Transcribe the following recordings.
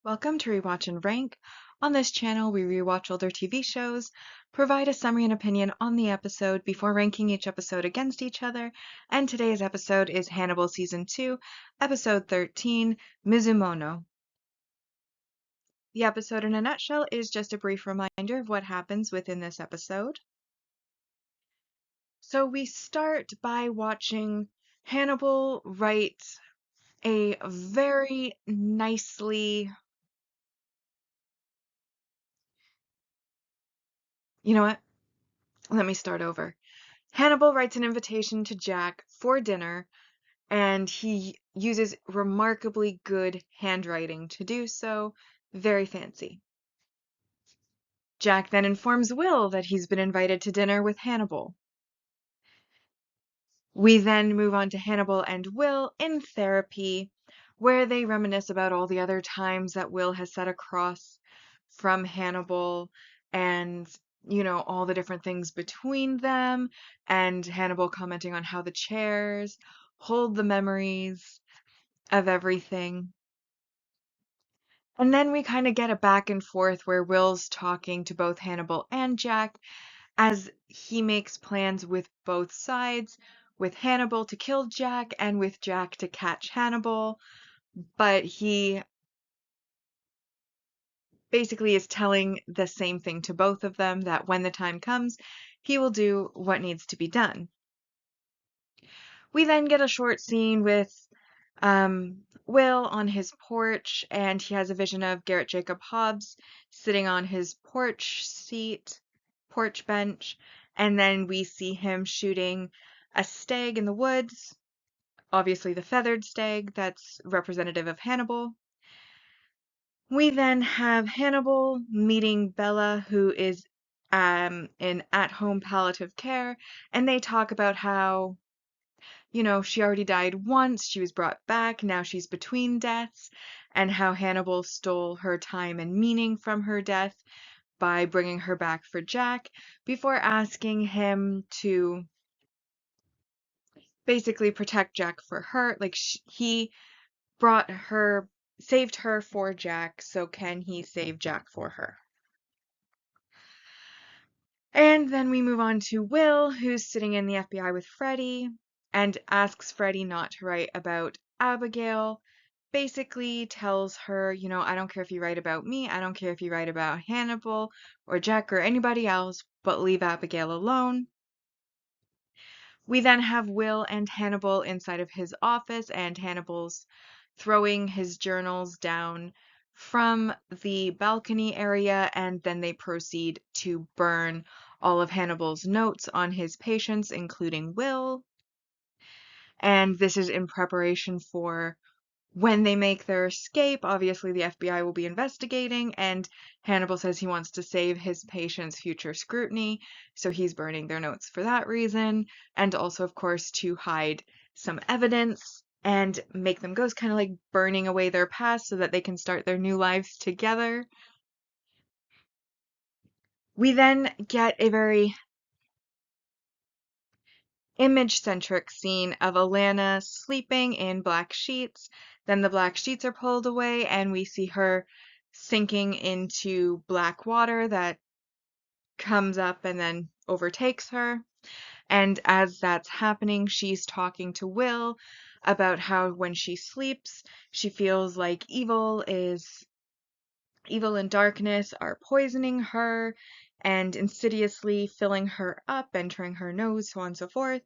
Welcome to Rewatch and Rank. On this channel, we rewatch older TV shows, provide a summary and opinion on the episode before ranking each episode against each other, and today's episode is Hannibal Season 2, Episode 13, Mizumono. The episode in a nutshell is just a brief reminder of what happens within this episode. So we start by watching Hannibal write a very nicely... You know what? Let me start over. Hannibal writes an invitation to Jack for dinner, and he uses remarkably good handwriting to do so. Very fancy. Jack then informs Will that he's been invited to dinner with Hannibal. We then move on to Hannibal and Will in therapy, where they reminisce about all the other times that Will has sat across from Hannibal and, all the different things between them, and Hannibal commenting on how the chairs hold the memories of everything. And then we kind of get a back and forth where Will's talking to both Hannibal and Jack as he makes plans with both sides, with Hannibal to kill Jack and with Jack to catch Hannibal, but he basically is telling the same thing to both of them, that when the time comes, he will do what needs to be done. We then get a short scene with Will on his porch, and he has a vision of Garrett Jacob Hobbs sitting on his porch bench, and then we see him shooting a stag in the woods, obviously the feathered stag that's representative of Hannibal. We then have Hannibal meeting Bella, who is in at-home palliative care, and they talk about how, she already died once, she was brought back, now she's between deaths, and how Hannibal stole her time and meaning from her death by bringing her back for Jack, before asking him to basically protect Jack for her. Like, he saved her for Jack, so can he save Jack for her? And then we move on to Will, who's sitting in the FBI with Freddie, and asks Freddie not to write about Abigail. Basically tells her, I don't care if you write about me, I don't care if you write about Hannibal or Jack or anybody else, but leave Abigail alone. We then have Will and Hannibal inside of his office, and Hannibal's throwing his journals down from the balcony area, and then they proceed to burn all of Hannibal's notes on his patients, including Will. And this is in preparation for when they make their escape. Obviously, the FBI will be investigating, and Hannibal says he wants to save his patients future scrutiny, so he's burning their notes for that reason, and also, of course, to hide some evidence and make them ghosts, kind of like burning away their past so that they can start their new lives together. We then get a very image-centric scene of Alana sleeping in black sheets. Then the black sheets are pulled away, and we see her sinking into black water that comes up and then overtakes her. And as that's happening, she's talking to Will about how when she sleeps, she feels like evil and darkness are poisoning her and insidiously filling her up, entering her nose, so on and so forth.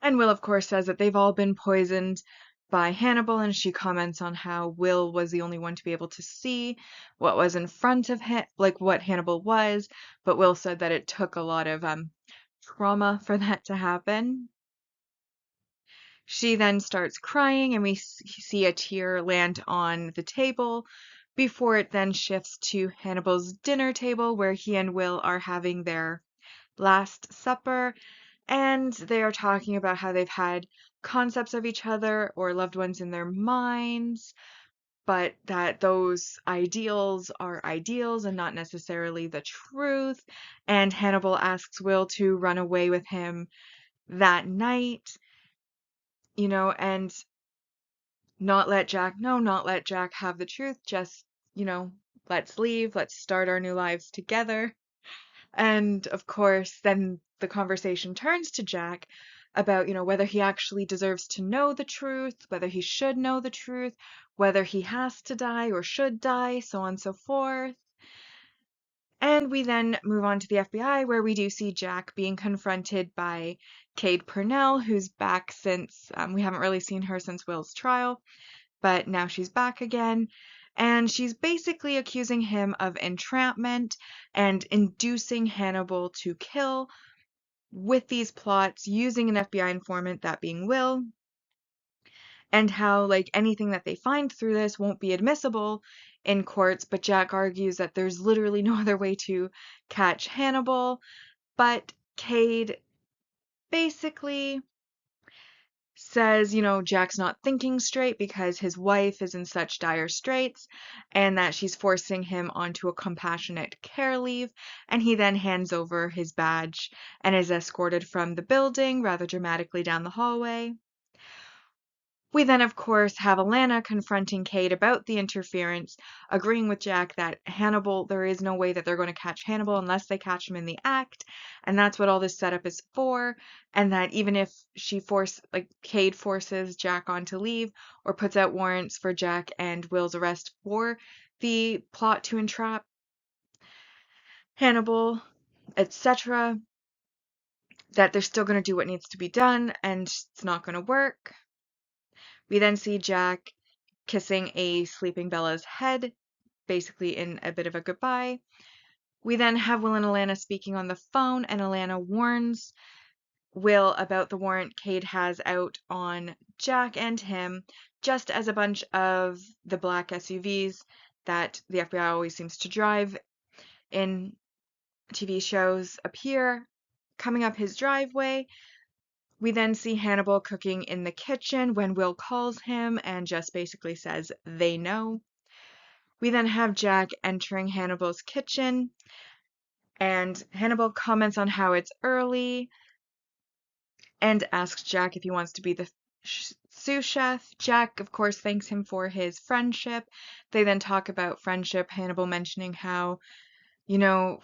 And Will, of course, says that they've all been poisoned by Hannibal, and she comments on how Will was the only one to be able to see what was in front of him, like what Hannibal was, but Will said that it took a lot of trauma for that to happen. She then starts crying, and we see a tear land on the table before it then shifts to Hannibal's dinner table, where he and Will are having their last supper, and they are talking about how they've had concepts of each other or loved ones in their minds, but that those ideals are ideals and not necessarily the truth. And Hannibal asks Will to run away with him that night, and not let Jack know, not let Jack have the truth, just, let's leave, let's start our new lives together. And of course, then the conversation turns to Jack about, whether he actually deserves to know the truth, whether he should know the truth, whether he has to die or should die, so on and so forth. And we then move on to the FBI, where we do see Jack being confronted by Cade Purnell, who's back since we haven't really seen her since Will's trial, but now she's back again. And she's basically accusing him of entrapment and inducing Hannibal to kill with these plots using an FBI informant, that being Will, and how, like, anything that they find through this won't be admissible in courts. But Jack argues that there's literally no other way to catch Hannibal. But Cade basically says, Jack's not thinking straight because his wife is in such dire straits and that she's forcing him onto a compassionate care leave. And he then hands over his badge and is escorted from the building rather dramatically down the hallway. We then, of course, have Alana confronting Cade about the interference, agreeing with Jack that there is no way that they're going to catch Hannibal unless they catch him in the act, and that's what all this setup is for, and that even if Cade forces Jack on to leave or puts out warrants for Jack and Will's arrest for the plot to entrap Hannibal, etc., that they're still going to do what needs to be done, and it's not going to work. We then see Jack kissing a sleeping Bella's head, basically in a bit of a goodbye. We then have Will and Alana speaking on the phone, and Alana warns Will about the warrant Cade has out on Jack and him, just as a bunch of the black SUVs that the FBI always seems to drive in TV shows appear coming up his driveway. We then see Hannibal cooking in the kitchen when Will calls him and just basically says they know. We then have Jack entering Hannibal's kitchen, and Hannibal comments on how it's early and asks Jack if he wants to be the sous chef. Jack, of course, thanks him for his friendship. They then talk about friendship, Hannibal mentioning how,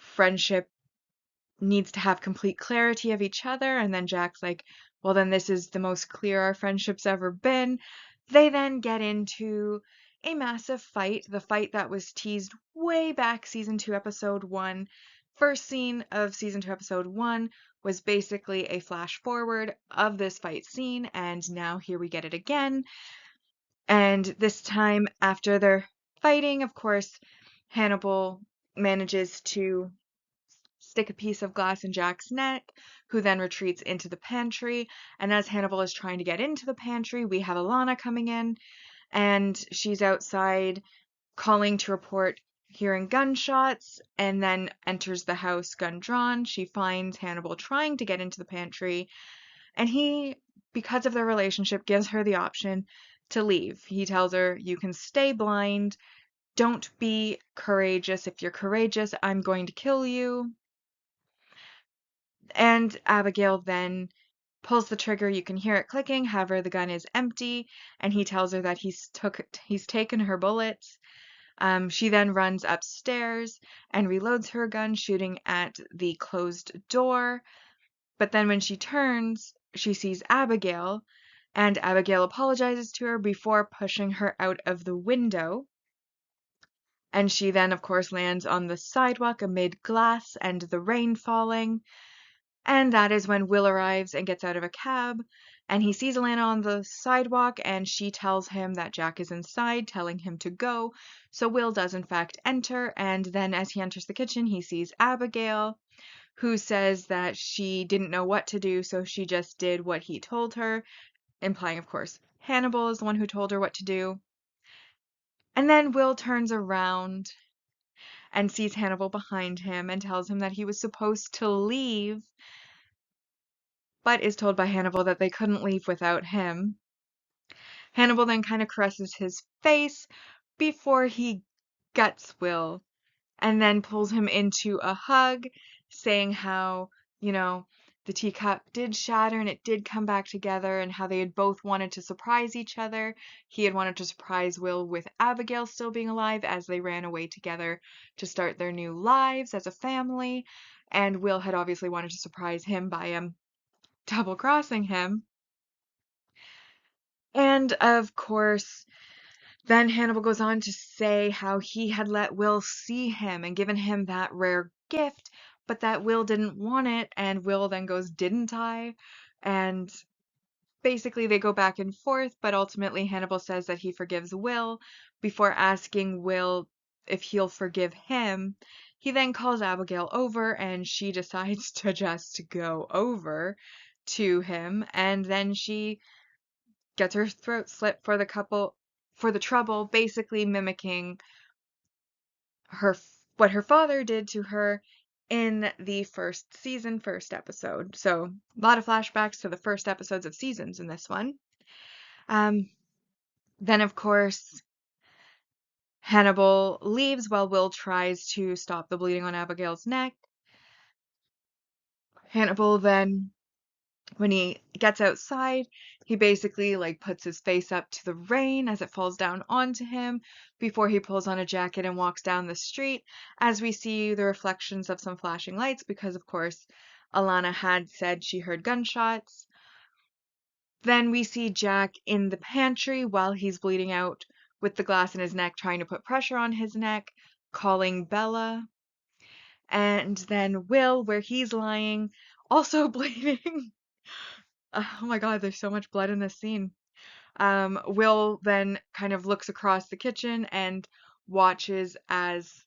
friendship needs to have complete clarity of each other, and then Jack's like, well, then this is the most clear our friendship's ever been. They then get into a massive fight, the fight that was teased way back season 2 episode 1. First scene of season 2 episode 1 was basically a flash forward of this fight scene, and now here we get it again. And this time, after they're fighting, of course, Hannibal manages to stick a piece of glass in Jack's neck, who then retreats into the pantry. And as Hannibal is trying to get into the pantry, we have Alana coming in, and she's outside calling to report hearing gunshots, and then enters the house gun drawn. She finds Hannibal trying to get into the pantry, and he, because of their relationship, gives her the option to leave. He tells her, you can stay blind, don't be courageous. If you're courageous, I'm going to kill you. And Abigail then pulls the trigger. You can hear it clicking. However, the gun is empty, and he tells her that he's taken her bullets. She then runs upstairs and reloads her gun, shooting at the closed door. But then when she turns, she sees Abigail, and Abigail apologizes to her before pushing her out of the window. And she then, of course, lands on the sidewalk amid glass and the rain falling. And that is when Will arrives and gets out of a cab, and he sees Alana on the sidewalk, and she tells him that Jack is inside, telling him to go. So Will does in fact enter, and then as he enters the kitchen, he sees Abigail, who says that she didn't know what to do, so she just did what he told her, implying, of course, Hannibal is the one who told her what to do. And then Will turns around and sees Hannibal behind him and tells him that he was supposed to leave, but is told by Hannibal that they couldn't leave without him. Hannibal then kind of caresses his face before he guts Will, and then pulls him into a hug, saying how, the teacup did shatter and it did come back together, and how they had both wanted to surprise each other. He had wanted to surprise Will with Abigail still being alive as they ran away together to start their new lives as a family. And Will had obviously wanted to surprise him by double crossing him. And of course, then Hannibal goes on to say how he had let Will see him and given him that rare gift, but that Will didn't want it. And Will then goes, "Didn't I?" And basically they go back and forth, but ultimately Hannibal says that he forgives Will before asking Will if he'll forgive him. He then calls Abigail over and she decides to just go over to him, and then she gets her throat slit for the trouble, basically mimicking her what her father did to her in the first season, first episode. So a lot of flashbacks to the first episodes of seasons in this one. Um, then of course Hannibal leaves while Will tries to stop the bleeding on Abigail's neck. Hannibal then, when he gets outside, he basically like puts his face up to the rain as it falls down onto him before he pulls on a jacket and walks down the street, as we see the reflections of some flashing lights because of course Alana had said she heard gunshots. Then we see Jack in the pantry while he's bleeding out with the glass in his neck, trying to put pressure on his neck, calling Bella. And then Will, where he's lying, also bleeding. Oh my God, there's so much blood in this scene. Will then kind of looks across the kitchen and watches as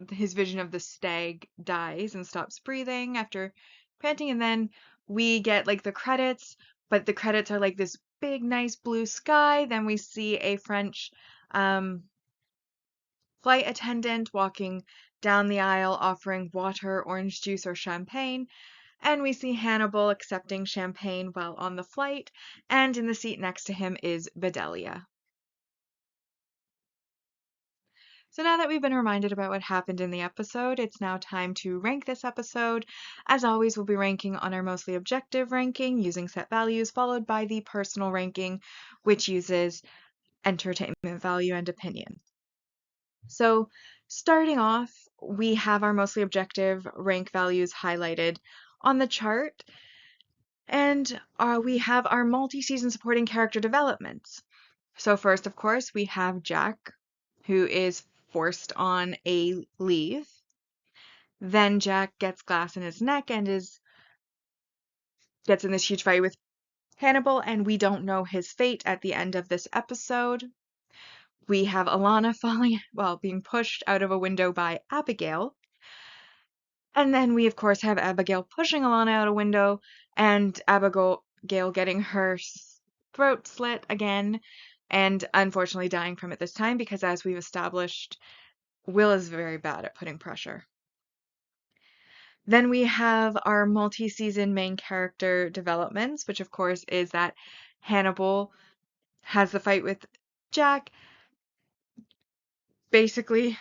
his vision of the stag dies and stops breathing after panting. And then we get like the credits, but the credits are like this big, nice blue sky. Then we see a French flight attendant walking down the aisle offering water, orange juice, or champagne. And we see Hannibal accepting champagne while on the flight, and in the seat next to him is Bedelia. So now that we've been reminded about what happened in the episode, it's now time to rank this episode. As always, we'll be ranking on our mostly objective ranking using set values, followed by the personal ranking, which uses entertainment value and opinion. So starting off, we have our mostly objective rank values highlighted on the chart. And we have our multi-season supporting character developments. So first, of course, we have Jack, who is forced on a leave. Then Jack gets glass in his neck and gets in this huge fight with Hannibal, and we don't know his fate at the end of this episode. We have Alana being pushed out of a window by Abigail. And then we, of course, have Abigail pushing Alana out a window and Abigail getting her throat slit again and unfortunately dying from it this time because, as we've established, Will is very bad at putting pressure. Then we have our multi-season main character developments, which of course is that Hannibal has the fight with Jack, basically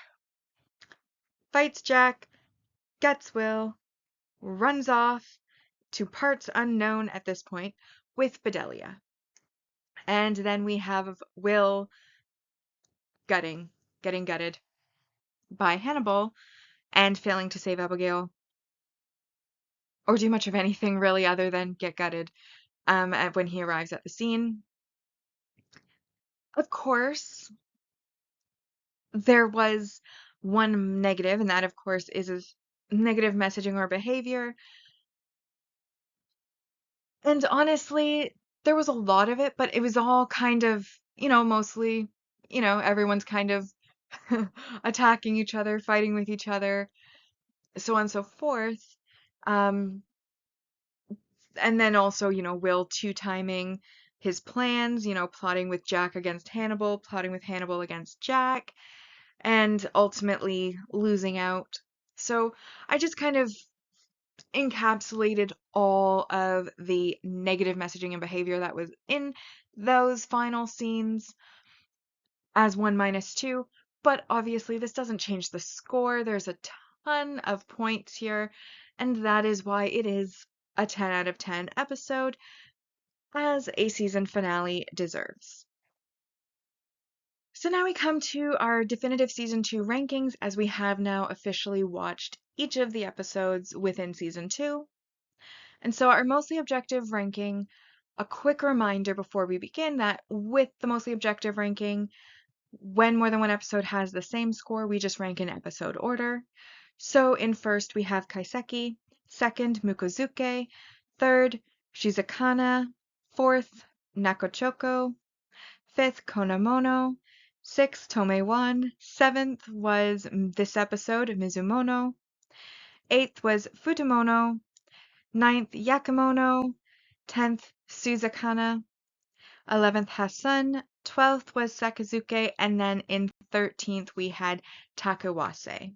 fights Jack, gets Will, runs off to parts unknown at this point with Bedelia. And then we have Will getting gutted by Hannibal and failing to save Abigail or do much of anything really other than get gutted when he arrives at the scene. Of course, there was one negative, and that, of course, is his negative messaging or behavior. And honestly, there was a lot of it, but it was all kind of, mostly, everyone's kind of attacking each other, fighting with each other, so on and so forth. And then also, Will two-timing his plans, plotting with Jack against Hannibal, plotting with Hannibal against Jack, and ultimately losing out. So I just kind of encapsulated all of the negative messaging and behavior that was in those final scenes as 1 minus 2. But obviously, this doesn't change the score. There's a ton of points here, and that is why it is a 10 out of 10 episode, as a season finale deserves. So now we come to our definitive season 2 rankings, as we have now officially watched each of the episodes within season 2. And so our mostly objective ranking, a quick reminder before we begin that with the mostly objective ranking, when more than one episode has the same score, we just rank in episode order. So in first we have Kaiseki, second Mukozuke, third Shizakana, fourth Nakochoko, fifth Konamono, sixth Tome1, seventh was this episode Mizumono, eighth was Futomono, ninth Yakemono, 10th Suzakana, 11th Hasun, 12th was Sakazuke, and then in 13th we had Takawase.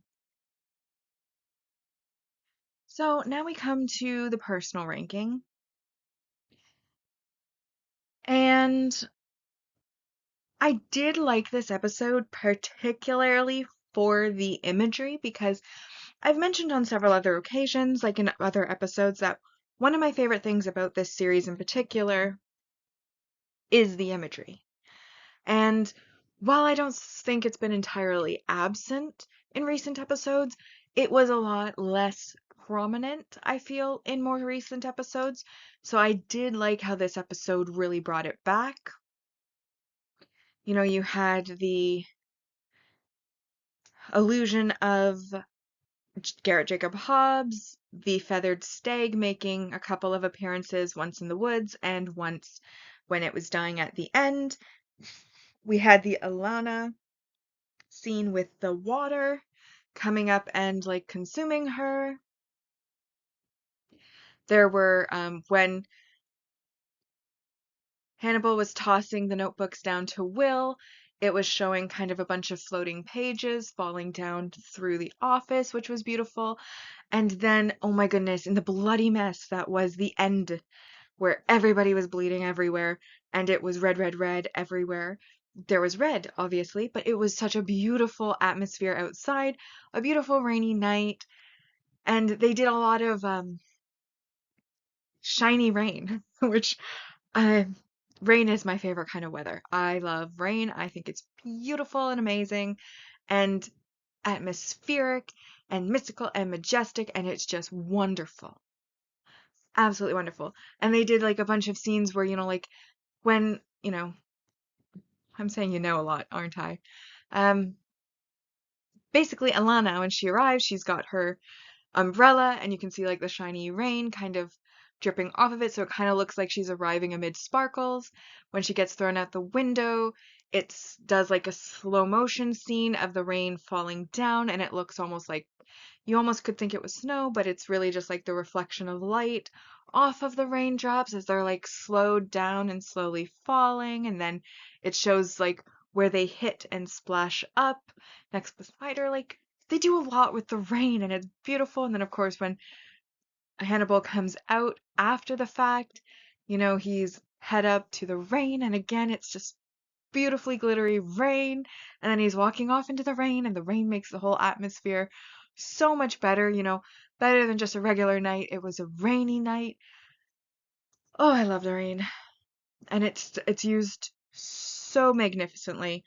So now we come to the personal ranking. And I did like this episode particularly for the imagery, because I've mentioned on several other occasions, like in other episodes, that one of my favorite things about this series in particular is the imagery. And while I don't think it's been entirely absent in recent episodes, it was a lot less prominent, I feel, in more recent episodes. So I did like how this episode really brought it back. You know, you had the illusion of Garrett Jacob Hobbs, the feathered stag making a couple of appearances, once in the woods and once when it was dying at the end. We had the Alana scene with the water coming up and like consuming her. There were when Hannibal was tossing the notebooks down to Will, it was showing kind of a bunch of floating pages falling down through the office, which was beautiful. And then, oh my goodness, in the bloody mess that was the end, where everybody was bleeding everywhere and it was red, red, red everywhere. There was red, obviously, but it was such a beautiful atmosphere outside, a beautiful rainy night, and they did a lot of shiny rain, which uh, rain is my favorite kind of weather. I love rain. I think it's beautiful and amazing and atmospheric and mystical and majestic, and it's just wonderful. Absolutely wonderful. And they did like a bunch of scenes where, like when, I'm saying a lot, aren't I? Um, Basically, Alana, when she arrives, she's got her umbrella, and you can see like the shiny rain kind of dripping off of it, so it kind of looks like she's arriving amid sparkles. When she gets thrown out the window, it does like a slow motion scene of the rain falling down, and it looks almost like you almost could think it was snow, but it's really just like the reflection of light off of the raindrops as they're like slowed down and slowly falling, and then it shows like where they hit and splash up next beside her. Like they do a lot with the rain and it's beautiful. And then of course when Hannibal comes out after the fact, he's head up to the rain, and again it's just beautifully glittery rain, and then he's walking off into the rain, and the rain makes the whole atmosphere so much better, better than just a regular night. It was a rainy night. Oh, I love the rain. And it's used so magnificently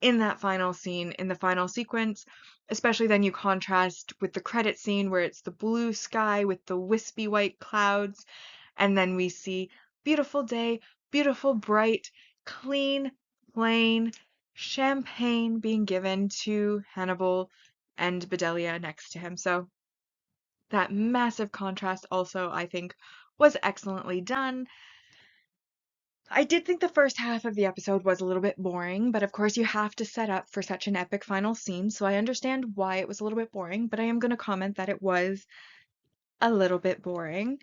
in that final scene, in the final sequence, especially then you contrast with the credit scene where it's the blue sky with the wispy white clouds, and then we see beautiful day, beautiful, bright, clean, plain champagne being given to Hannibal and Bedelia next to him. So that massive contrast also, I think, was excellently done. I did think the first half of the episode was a little bit boring, but of course you have to set up for such an epic final scene, so I understand why it was a little bit boring, but I am going to comment that it was a little bit boring.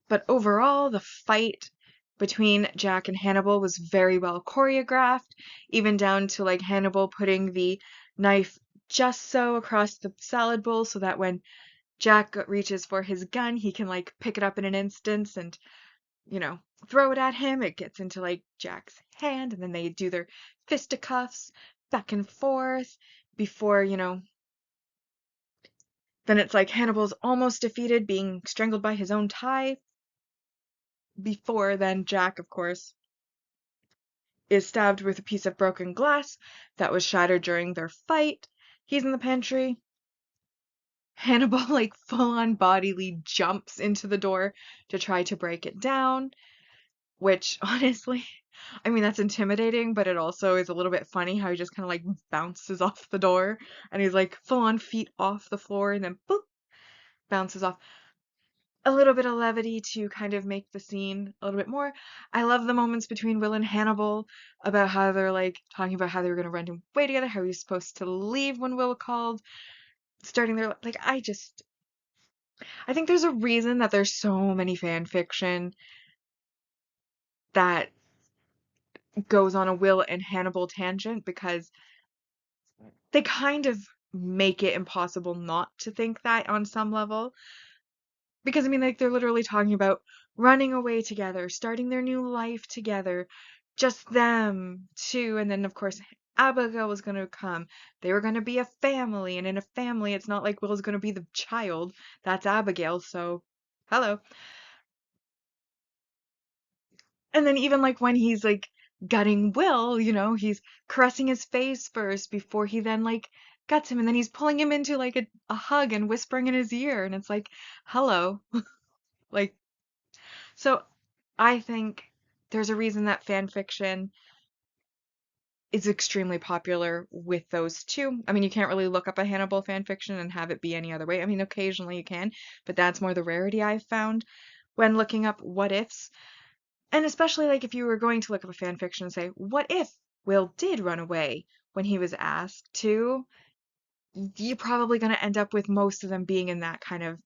But overall, the fight between Jack and Hannibal was very well choreographed, even down to like Hannibal putting the knife just so across the salad bowl so that when Jack reaches for his gun, he can like pick it up in an instant and, throw it at him. It gets into like Jack's hand, and then they do their fisticuffs back and forth before, Then it's like Hannibal's almost defeated, being strangled by his own tie. Before then, Jack, of course, is stabbed with a piece of broken glass that was shattered during their fight. He's in the pantry. Hannibal, like, full on bodily jumps into the door to try to break it down, which honestly, I mean, that's intimidating, but it also is a little bit funny how he just kind of like bounces off the door and he's like full on feet off the floor and then boop, bounces off. A little bit of levity to kind of make the scene a little bit more. I love the moments between Will and Hannibal about how they're like talking about how they were going to run away together, how he was supposed to leave when Will called, starting their like I think there's a reason that there's so many fan fiction that goes on a Will and Hannibal tangent because they kind of make it impossible not to think that on some level. Because I mean, like, they're literally talking about running away together, starting their new life together, just them two. And then, of course, Abigail was going to come. They were going to be a family. And in a family, it's not like Will's going to be the child. That's Abigail. So, hello. And then, even like when he's like gutting Will, he's caressing his face first before he then like guts him. And then he's pulling him into like a hug and whispering in his ear. And it's like, hello. Like, so I think there's a reason that fan fiction is extremely popular with those two. I mean, you can't really look up a Hannibal fan fiction and have it be any other way. I mean, occasionally you can, but that's more the rarity I've found when looking up what ifs. And especially like if you were going to look up a fan fiction and say, what if Will did run away when he was asked to? You're probably going to end up with most of them being in that kind of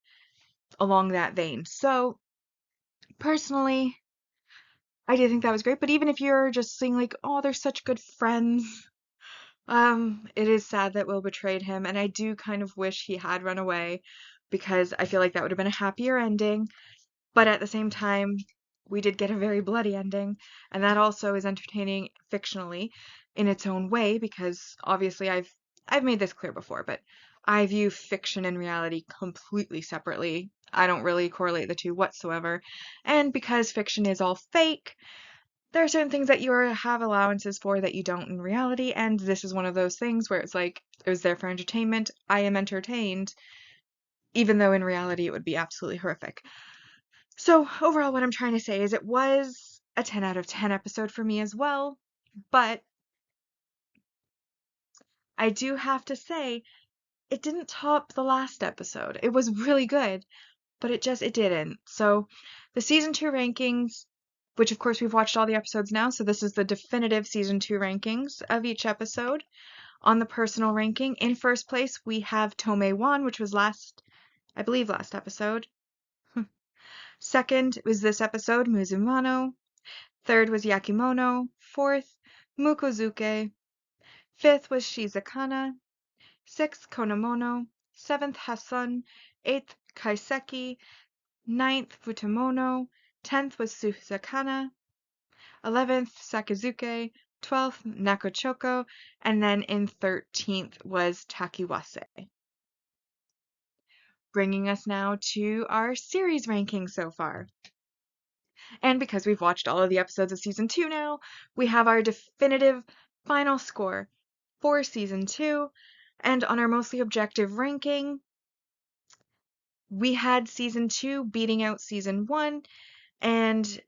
along that vein. So personally, I do think that was great. But even if you're just seeing like, oh, they're such good friends, it is sad that Will betrayed him, and I do kind of wish he had run away because I feel like that would have been a happier ending. But at the same time, we did get a very bloody ending, and that also is entertaining fictionally in its own way because obviously I've made this clear before, but I view fiction and reality completely separately. I don't really correlate the two whatsoever. And because fiction is all fake, there are certain things that have allowances for that you don't in reality, and this is one of those things where it's like, it was there for entertainment. I am entertained, even though in reality it would be absolutely horrific. So overall, what I'm trying to say is it was a 10 out of 10 episode for me as well, but I do have to say it didn't top the last episode. It was really good, but it didn't. So the season 2 rankings, which of course we've watched all the episodes now, so this is the definitive season 2 rankings of each episode. On the personal ranking, in first place we have Tome-wan, which was I believe last episode. Second was this episode, Muzumano. Third was Yakimono. Fourth, Mukozuke. Fifth was Shizakana. Sixth, Konomono. Seventh, Hasun. Eighth, Kaiseki. Ninth, Futamono. 10th was Susakana. 11th, Sakazuke. 12th, Nakochoko. And then in 13th was Takiwase. Bringing us now to our series ranking so far. And because we've watched all of the episodes of season 2 now, we have our definitive final score for season 2. And on our mostly objective ranking, we had season 2 beating out season 1, and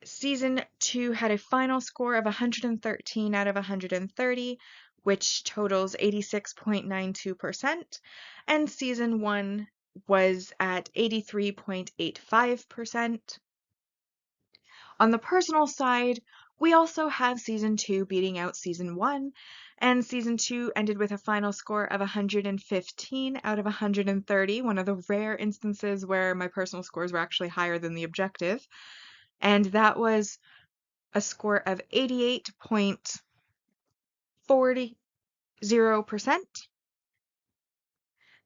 season 2 had a final score of 113 out of 130, which totals 86.92%, and season 1 was at 83.85%. On the personal side, we also have season 2 beating out season 1, and season 2 ended with a final score of 115 out of 130, one of the rare instances where my personal scores were actually higher than the objective. And that was a score of 88.40%.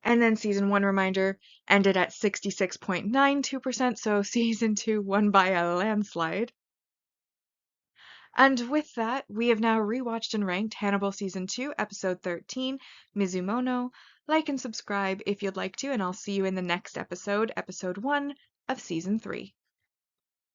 And then season 1, reminder, ended at 66.92%, so season 2 won by a landslide. And with that, we have now rewatched and ranked Hannibal Season 2, Episode 13, Mizumono. Like and subscribe if you'd like to, and I'll see you in the next episode, episode 1 of season 3.